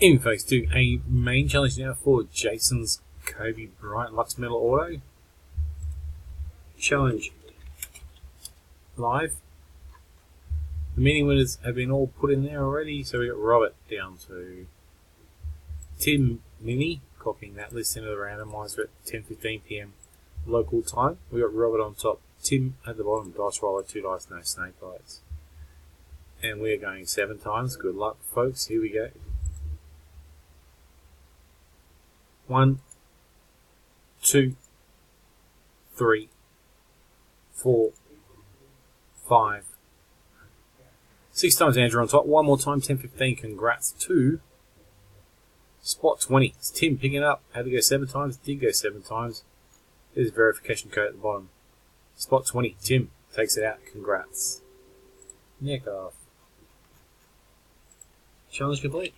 In phase 2, a main challenge now for Jason's Kobe Bryant Luxe Metal Auto. Challenge live. The meeting winners have been all put in there already, so we got Robert down to Tim Mini, copying that list into the randomizer at 10:15 PM local time. We got Robert on top, Tim at the bottom, dice roller, 2 dice, no snake eyes. And we are going 7 times. Good luck, folks. Here we go. 1, 2, 3, 4, 5, 6 times. Andrew on top. One more time, 10:15. Congrats to spot 20. It's Tim picking it up. Had to go 7 times. Did go 7 times. There's a verification code at the bottom. Spot 20. Tim takes it out. Congrats. Neck off. Challenge complete.